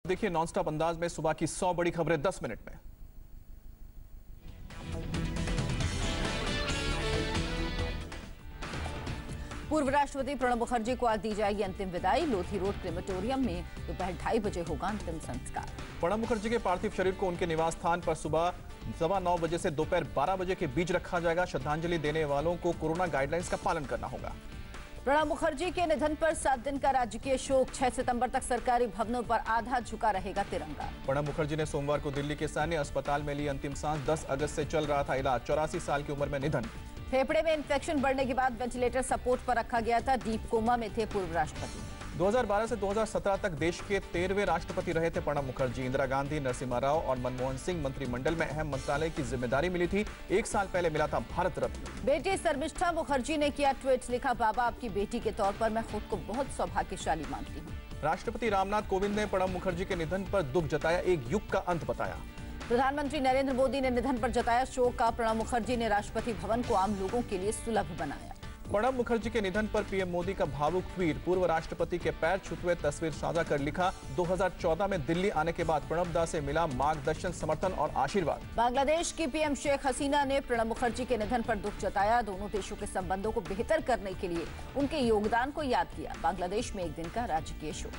देखिए नॉनस्टॉप अंदाज में सुबह की 100 बड़ी खबरें 10 मिनट में। पूर्व राष्ट्रपति प्रणब मुखर्जी को आज दी जाएगी अंतिम विदाई। लोधी रोड क्रेमेटोरियम में दोपहर 2:30 बजे होगा अंतिम संस्कार। प्रणब मुखर्जी के पार्थिव शरीर को उनके निवास स्थान पर सुबह 9:15 बजे से दोपहर 12 बजे के बीच रखा जाएगा। श्रद्धांजलि देने वालों को कोरोना गाइडलाइंस का पालन करना होगा। प्रणब मुखर्जी के निधन पर 7 दिन का राजकीय शोक। 6 सितंबर तक सरकारी भवनों पर आधा झुका रहेगा तिरंगा। प्रणब मुखर्जी ने सोमवार को दिल्ली के सैन्य अस्पताल में ली अंतिम सांस। 10 अगस्त से चल रहा था इलाज। 84 साल की उम्र में निधन। फेफड़े में इन्फेक्शन बढ़ने के बाद वेंटिलेटर सपोर्ट पर रखा गया था। डीप कोमा में थे पूर्व राष्ट्रपति। 2012 से 2017 तक देश के 13वें राष्ट्रपति रहे थे प्रणब मुखर्जी। इंदिरा गांधी, नरसिम्हा राव और मनमोहन सिंह मंत्रिमंडल में अहम मंत्रालय की जिम्मेदारी मिली थी। 1 साल पहले मिला था भारत रत्न। बेटी शर्मिष्ठा मुखर्जी ने किया ट्वीट। लिखा, बाबा आपकी बेटी के तौर पर मैं खुद को बहुत सौभाग्यशाली मानती हूँ। राष्ट्रपति रामनाथ कोविंद ने प्रणब मुखर्जी के निधन पर दुख जताया। एक युग का अंत बताया। प्रधानमंत्री नरेंद्र मोदी ने निधन पर जताया शोक का। प्रणब मुखर्जी ने राष्ट्रपति भवन को आम लोगों के लिए सुलभ बनाया। प्रणब मुखर्जी के निधन पर पीएम मोदी का भावुक ट्वीट। पूर्व राष्ट्रपति के पैर छूते हुए तस्वीर साझा कर लिखा, 2014 में दिल्ली आने के बाद प्रणब दा से मिला मार्गदर्शन, समर्थन और आशीर्वाद। बांग्लादेश की पीएम शेख हसीना ने प्रणब मुखर्जी के निधन पर दुख जताया। दोनों देशों के संबंधों को बेहतर करने के लिए उनके योगदान को याद किया। बांग्लादेश में 1 दिन का राजकीय शोक।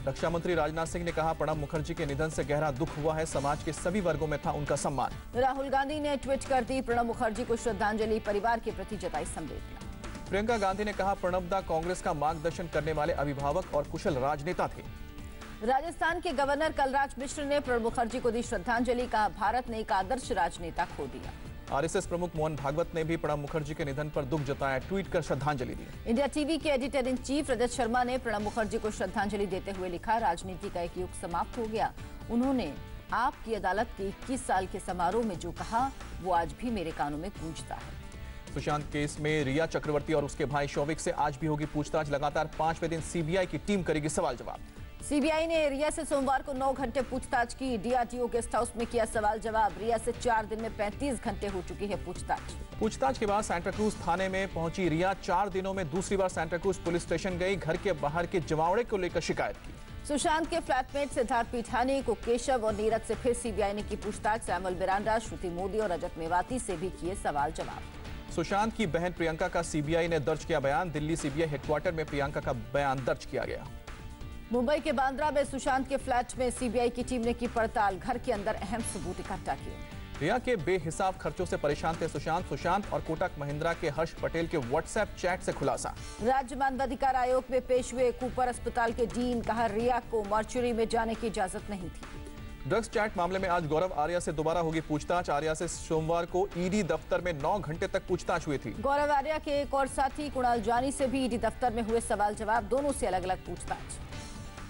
रक्षा मंत्री राजनाथ सिंह ने कहा, प्रणब मुखर्जी के निधन से गहरा दुख हुआ है। समाज के सभी वर्गों में था उनका सम्मान। राहुल गांधी ने ट्वीट कर दी प्रणब मुखर्जी को श्रद्धांजलि। परिवार के प्रति जताई संवेदना। प्रियंका गांधी ने कहा, प्रणब दा कांग्रेस का मार्गदर्शन करने वाले अभिभावक और कुशल राजनेता थे। राजस्थान के गवर्नर कलराज मिश्र ने प्रणब मुखर्जी को दी श्रद्धांजलि। कहा, भारत ने एक आदर्श राजनेता खो दिया। आरएसएस प्रमुख मोहन भागवत ने भी प्रणब मुखर्जी के निधन पर दुख जताया। ट्वीट कर श्रद्धांजलि दी। इंडिया टीवी के editor in chief Rajat Sharma ने प्रणब मुखर्जी को श्रद्धांजलि देते हुए लिखा, राजनीति का एक युग समाप्त हो गया। उन्होंने आपकी अदालत के 21 साल के समारोह में जो कहा वो आज भी मेरे कानों में गूंजता है। सुशांत केस में रिया चक्रवर्ती और उसके भाई शौविक से आज भी होगी पूछताछ। लगातार 5वें दिन सीबीआई की टीम करेगी सवाल जवाब। सीबीआई ने रिया से सोमवार को 9 घंटे पूछताछ की। डीआरटीओ गेस्ट हाउस में किया सवाल जवाब। रिया से 4 दिन में 35 घंटे हो चुकी है पूछताछ के बाद सांता क्रूज थाने में पहुंची रिया 4 दिनों में दूसरी बार सांता क्रूज पुलिस स्टेशन गई। घर के बाहर के जमावड़े को लेकर शिकायत की। सुशांत के फ्लैटमेट सिद्धार्थ पीठानी को केशव और नीरज से फिर सीबीआई ने की पूछताछ। सैमुअल बिरांडा, श्रुति मोदी और रजत मेवाती से भी किए सवाल जवाब। सुशांत की बहन प्रियंका का सीबीआई ने दर्ज किया बयान। दिल्ली सीबीआई हेडक्वार्टर में प्रियंका का बयान दर्ज किया गया। मुंबई के बांद्रा में सुशांत के फ्लैट में सीबीआई की टीम ने की पड़ताल। घर के अंदर अहम सबूत इकट्ठा किए। रिया के बेहिसाब खर्चों से परेशान थे सुशांत और कोटक महिंद्रा के हर्ष पटेल के व्हाट्सएप चैट से खुलासा। राज्य मानवाधिकार आयोग में पेश हुए कूपर अस्पताल के डीन। कहा, रिया को मॉर्चुरी में जाने की इजाजत नहीं थी। ड्रग्स चैट मामले में आज गौरव आर्या से दोबारा होगी पूछताछ। आर्या से सोमवार को ईडी दफ्तर में 9 घंटे तक पूछताछ हुई थी। गौरव आर्या के एक और साथी कुणाल जानी से भी ईडी दफ्तर में हुए सवाल जवाब। दोनों से अलग अलग पूछताछ।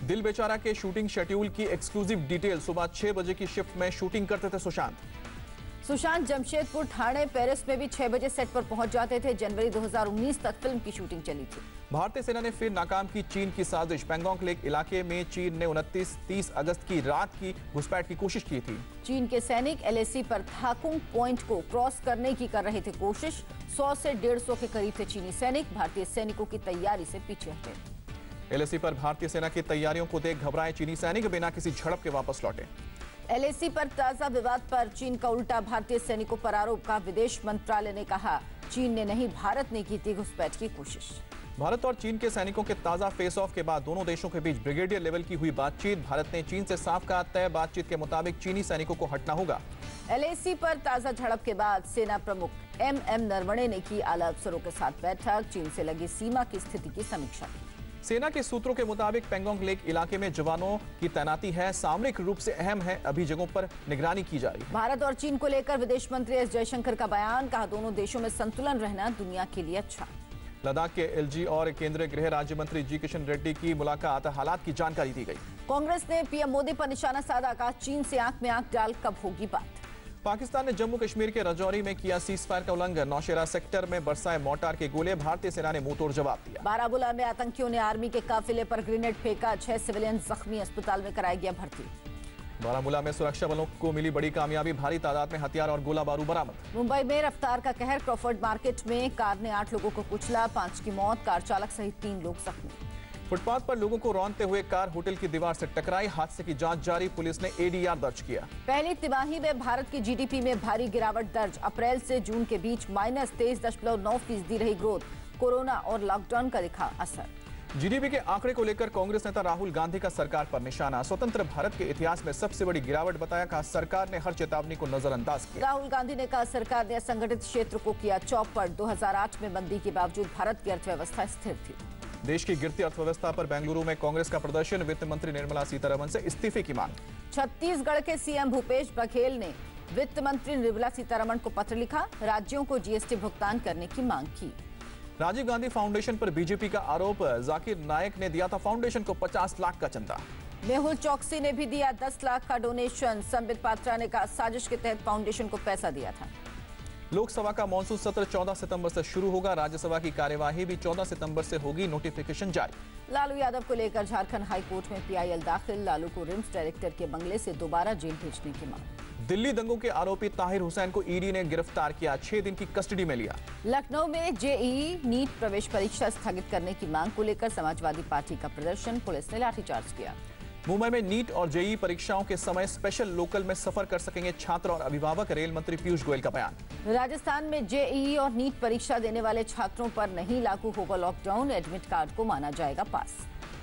दिल बेचारा के शूटिंग शेड्यूल की एक्सक्लूसिव डिटेल। सुबह 6 बजे की शिफ्ट में शूटिंग करते थे सुशांत जमशेदपुर, ठाणे, पेरिस में भी 6 बजे सेट पर पहुंच जाते थे। जनवरी 2019 तक फिल्म की शूटिंग चली थी। भारतीय सेना ने फिर नाकाम की चीन की साजिश। पैंगोंग लेक इलाके में चीन ने 29-30 अगस्त की रात की घुसपैठ की कोशिश की थी। चीन के सैनिक एलएसी पर थाकुंग पॉइंट को क्रॉस करने की कर रहे थे कोशिश। 100 से 150 के करीब थे चीनी सैनिक। भारतीय सैनिकों की तैयारी से पीछे हटे। एलएसी पर भारतीय सेना की तैयारियों को देख घबराए चीनी सैनिक बिना किसी झड़प के वापस लौटे। एलएसी पर ताजा विवाद पर चीन का उल्टा भारतीय सैनिकों पर आरोप का विदेश मंत्रालय ने कहा, चीन ने नहीं भारत ने की थी घुसपैठ की कोशिश। भारत और चीन के सैनिकों के ताजा फेस ऑफ के बाद दोनों देशों के बीच ब्रिगेडियर लेवल की हुई बातचीत। भारत ने चीन से साफ कहा, तय बातचीत के मुताबिक चीनी सैनिकों को हटना होगा। एलएसी पर ताजा झड़प के बाद सेना प्रमुख एमएम नरवणे ने की आला अफसरों के साथ बैठक। चीन से लगी सीमा की स्थिति की समीक्षा की। सेना के सूत्रों के मुताबिक पैंगोंग लेक इलाके में जवानों की तैनाती है, सामरिक रूप से अहम है। अभी जगहों पर निगरानी की जा रही है। भारत और चीन को लेकर विदेश मंत्री एस जयशंकर का बयान। कहा, दोनों देशों में संतुलन रहना दुनिया के लिए अच्छा। लद्दाख के एलजी और केंद्रीय गृह राज्य मंत्री जी किशन रेड्डी की मुलाकात। हालात की जानकारी दी गई। कांग्रेस ने पीएम मोदी पर निशाना साधा। कहा, चीन से आंख में आंख डाल कब होगी बात। पाकिस्तान ने जम्मू कश्मीर के राजौरी में किया सीजफायर का उल्लंघन। नौशेरा सेक्टर में बरसाए मोर्टार के गोले। भारतीय सेना ने मुंहतोड़ जवाब दिया। बारामूला में आतंकियों ने आर्मी के काफिले पर ग्रेनेड फेंका। 6 सिविलियन जख्मी। अस्पताल में कराया गया भर्ती। बारामूला में सुरक्षा बलों को मिली बड़ी कामयाबी। भारी तादाद में हथियार और गोला बारूद बरामद। मुंबई में रफ्तार का कहर। क्रॉफर्ड मार्केट में कार ने 8 लोगों को कुचला। 5 की मौत। कार चालक सहित 3 लोग जख्मी। फुटपाथ पर लोगों को रौंदते हुए कार होटल की दीवार से टकराई। हादसे की जांच जारी, पुलिस ने एडीआर दर्ज किया। पहली तिमाही में भारत की जीडीपी में भारी गिरावट दर्ज। अप्रैल से जून के बीच -23.9% रही ग्रोथ। कोरोना और लॉकडाउन का दिखा असर। जीडीपी के आंकड़े को लेकर कांग्रेस नेता राहुल गांधी का सरकार पर निशाना। स्वतंत्र भारत के इतिहास में सबसे बड़ी गिरावट बताया। कहा सरकार ने हर चेतावनी को नजरअंदाज किया। राहुल गांधी ने कहा सरकार ने असंगठित क्षेत्र को किया चौपट। 2008 में मंदी के बावजूद भारत की अर्थव्यवस्था स्थिर थी। देश की गिरती अर्थव्यवस्था पर बेंगलुरु में कांग्रेस का प्रदर्शन। वित्त मंत्री निर्मला सीतारमण से इस्तीफे की मांग। छत्तीसगढ़ के सीएम भूपेश बघेल ने वित्त मंत्री निर्मला सीतारमण को पत्र लिखा। राज्यों को जीएसटी भुगतान करने की मांग की। राजीव गांधी फाउंडेशन पर बीजेपी का आरोप। जाकिर नायक ने दिया था फाउंडेशन को 50 लाख का चंदा। मेहुल चौकसी ने भी दिया 10 लाख का डोनेशन। संबित पात्रा ने कहा साजिश के तहत फाउंडेशन को पैसा दिया था। लोकसभा का मानसून सत्र 14 सितंबर से शुरू होगा। राज्यसभा की कार्यवाही भी 14 सितंबर से होगी। नोटिफिकेशन जारी। लालू यादव को लेकर झारखंड हाईकोर्ट में पीआईएल दाखिल। लालू को रिम्स डायरेक्टर के बंगले से दोबारा जेल भेजने की मांग। दिल्ली दंगों के आरोपी ताहिर हुसैन को ईडी ने गिरफ्तार किया। 6 दिन की कस्टडी में लिया। लखनऊ में जेईई नीट प्रवेश परीक्षा स्थगित करने की मांग को लेकर समाजवादी पार्टी का प्रदर्शन। पुलिस ने लाठीचार्ज किया। मुंबई में नीट और जेईई परीक्षाओं के समय स्पेशल लोकल में सफर कर सकेंगे छात्र और अभिभावक। रेल मंत्री पीयूष गोयल का बयान। राजस्थान में जेईई और नीट परीक्षा देने वाले छात्रों पर नहीं लागू होगा लॉकडाउन। एडमिट कार्ड को माना जाएगा पास।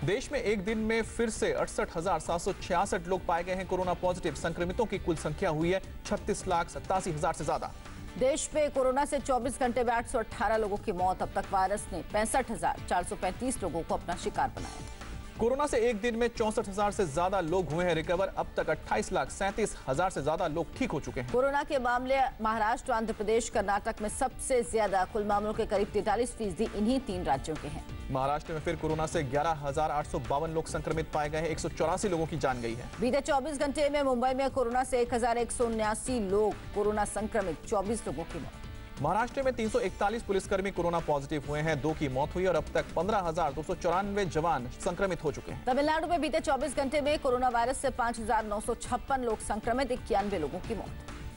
देश में एक दिन में फिर से 68,766 लोग पाए गए हैं कोरोना पॉजिटिव। संक्रमितों की कुल संख्या हुई है 36,87,000 से ज्यादा। देश में कोरोना से 24 घंटे में 818 लोगों की मौत। अब तक वायरस ने 65,435 लोगों को अपना शिकार बनाया। कोरोना से एक दिन में 64,000 से ज्यादा लोग हुए हैं रिकवर। अब तक 28,37,000 से ज्यादा लोग ठीक हो चुके हैं। कोरोना के मामले महाराष्ट्र, आंध्र प्रदेश, कर्नाटक में सबसे ज्यादा। कुल मामलों के करीब 43% इन्हीं 3 राज्यों के हैं। महाराष्ट्र में फिर कोरोना से 11,852 लोग संक्रमित पाए गए हैं। 184 लोगों की जान गई है। बीते 24 घंटे में मुंबई में कोरोना से 1,179 लोग कोरोना संक्रमित। 24 लोगों की मौत। महाराष्ट्र में 341 पुलिसकर्मी कोरोना पॉजिटिव हुए हैं। 2 की मौत हुई और अब तक 15,294 जवान संक्रमित हो चुके हैं। तमिलनाडु में बीते 24 घंटे में कोरोना वायरस से 5,956 लोग संक्रमित। 91 लोगों की मौत।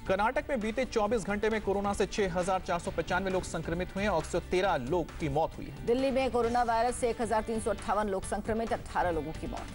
कर्नाटक में बीते 24 घंटे में कोरोना से 6,495 लोग संक्रमित हुए हैं और 113 लोग की मौत हुई है। दिल्ली में कोरोना वायरस से 1,358 लोग संक्रमित। 18 लोगों की मौत।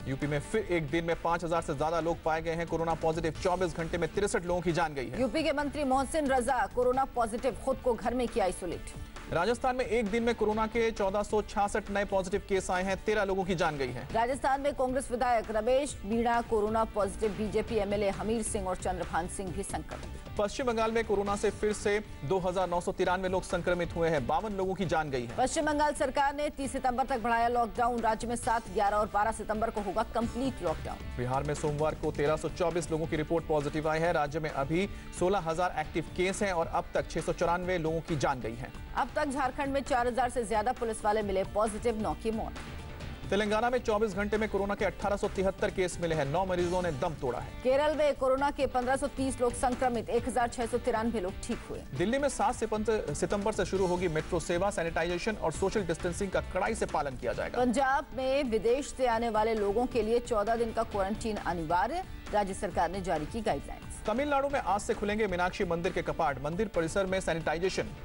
यूपी में फिर एक दिन में 5,000 से ज्यादा लोग पाए गए हैं कोरोना पॉजिटिव। 24 घंटे में 63 लोगों की जान गई है। यूपी के मंत्री मोहसिन रजा कोरोना पॉजिटिव, खुद को घर में किया आइसोलेट। राजस्थान में एक दिन में कोरोना के 1466 नए पॉजिटिव केस आए हैं। 13 लोगों की जान गई है। राजस्थान में कांग्रेस विधायक Ramesh Meena corona positive. BJP MLA Hamir Singh और चंद्रभान सिंह भी संक्रमित। पश्चिम बंगाल में कोरोना से फिर से 2,993 लोग संक्रमित हुए हैं। 52 लोगों की जान गई है। पश्चिम बंगाल सरकार ने 30 सितंबर तक बढ़ाया लॉकडाउन। राज्य में 7, 11 और 12 सितंबर को होगा कंप्लीट लॉकडाउन। बिहार में सोमवार को 1,324 लोगों की रिपोर्ट पॉजिटिव आई है। राज्य में अभी 16,000 एक्टिव केस हैं और अब तक 694 लोगों की जान गई है। अब तक झारखंड में 4,000 से ज्यादा पुलिस वाले मिले पॉजिटिव। 9 की मौत। तेलंगाना में 24 घंटे में कोरोना के 1873 केस मिले हैं। 9 मरीजों ने दम तोड़ा है। केरल में कोरोना के 1530 लोग संक्रमित। 1,693 लोग ठीक हुए। दिल्ली में 7 सितंबर से शुरू होगी मेट्रो सेवा। सैनिटाइजेशन और सोशल डिस्टेंसिंग का कड़ाई से पालन किया जाएगा। पंजाब में विदेश से आने वाले लोगों के लिए 14 दिन का क्वारंटीन अनिवार्य। राज्य सरकार ने जारी की गाइडलाइंस। तमिलनाडु में आज से खुलेंगे मीनाक्षी मंदिर के कपाट। मंदिर परिसर में सैनिटाइजेशन।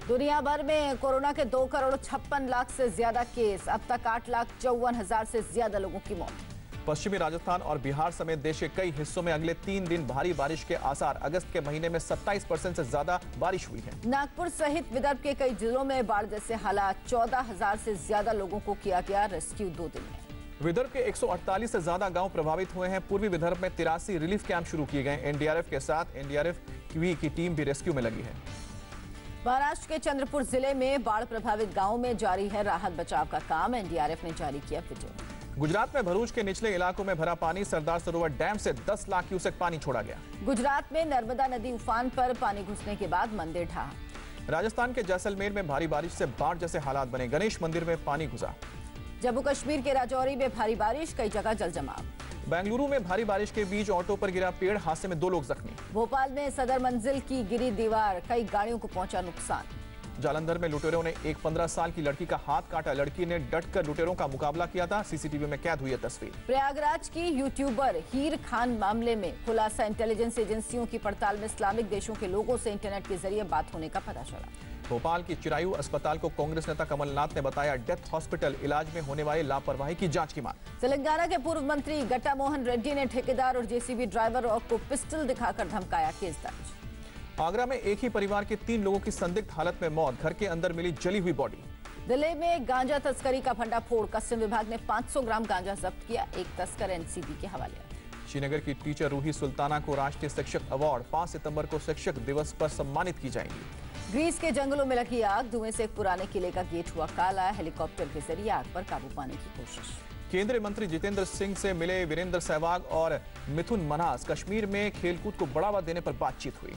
दुनिया भर में कोरोना के 2,56,00,000 से ज्यादा केस। अब तक 8,54,000 से ज्यादा लोगों की मौत। पश्चिमी राजस्थान और बिहार समेत देश के कई हिस्सों में अगले 3 दिन भारी बारिश के आसार। अगस्त के महीने में 27% से ज्यादा बारिश हुई है। नागपुर सहित विदर्भ के कई जिलों में बाढ़ जैसे हालात। 14,000 से ज्यादा लोगों को किया गया रेस्क्यू 2 दिन में। विदर्भ के 148 से ज्यादा गांव प्रभावित हुए हैं। पूर्वी विदर्भ में 83 रिलीफ कैंप शुरू किए गए। एनडीआरएफ के साथ एनडीआरएफ की टीम भी रेस्क्यू में लगी है। महाराष्ट्र के चंद्रपुर जिले में बाढ़ प्रभावित गांवों में जारी है राहत बचाव का काम। एनडीआरएफ ने जारी किया वीडियो। गुजरात में भरूच के निचले इलाकों में भरा पानी। सरदार सरोवर डैम से 10 लाख क्यूसेक पानी छोड़ा गया। गुजरात में नर्मदा नदी उफान पर। पानी घुसने के बाद मंदिर ढहा। राजस्थान के जैसलमेर में भारी बारिश से बाढ़ जैसे हालात बने। गणेश मंदिर में पानी घुसा। जम्मू कश्मीर के राजौरी में भारी बारिश। कई जगह जल जमाव। बेंगलुरु में भारी बारिश के बीच ऑटो पर गिरा पेड़। हादसे में 2 लोग जख्मी। भोपाल में सदर मंजिल की गिरी दीवार। कई गाड़ियों को पहुंचा नुकसान। जालंधर में लुटेरों ने एक 15 साल की लड़की का हाथ काटा। लड़की ने डटकर लुटेरों का मुकाबला किया था। सीसीटीवी में कैद हुई है तस्वीर। प्रयागराज की यूट्यूबर हीर खान मामले में खुलासा। इंटेलिजेंस एजेंसियों की पड़ताल में इस्लामिक देशों के लोगों से इंटरनेट के जरिए बात होने का पता चला। भोपाल की चिरायू अस्पताल को कांग्रेस नेता कमलनाथ ने बताया डेथ हॉस्पिटल, इलाज में होने वाली लापरवाही की जांच की मांग। तेलंगाना के पूर्व मंत्री गट्टा मोहन रेड्डी ने ठेकेदार और जेसीबी ड्राइवर को पिस्टल दिखाकर धमकाया, केस दर्ज। आगरा में एक ही परिवार के 3 लोगों की संदिग्ध हालत में मौत, घर के अंदर मिली जली हुई बॉडी। दिल्ली में गांजा तस्करी का भंडाफोड़, कस्टम विभाग ने 500 ग्राम गांजा जब्त किया, एक तस्कर एनसीबी के हवाले। श्रीनगर की टीचर रूही सुल्ताना को राष्ट्रीय शिक्षक अवार्ड, 5 सितंबर को शिक्षक दिवस पर सम्मानित की जाएंगी। ग्रीस के जंगलों में लगी आग, धुएं से एक पुराने किले का गेट हुआ काला, हेलीकॉप्टर के जरिए आग पर काबू पाने की कोशिश। केंद्रीय मंत्री जितेंद्र सिंह से मिले वीरेंद्र सहवाग और मिथुन मन्हास, कश्मीर में खेलकूद को बढ़ावा देने पर बातचीत हुई।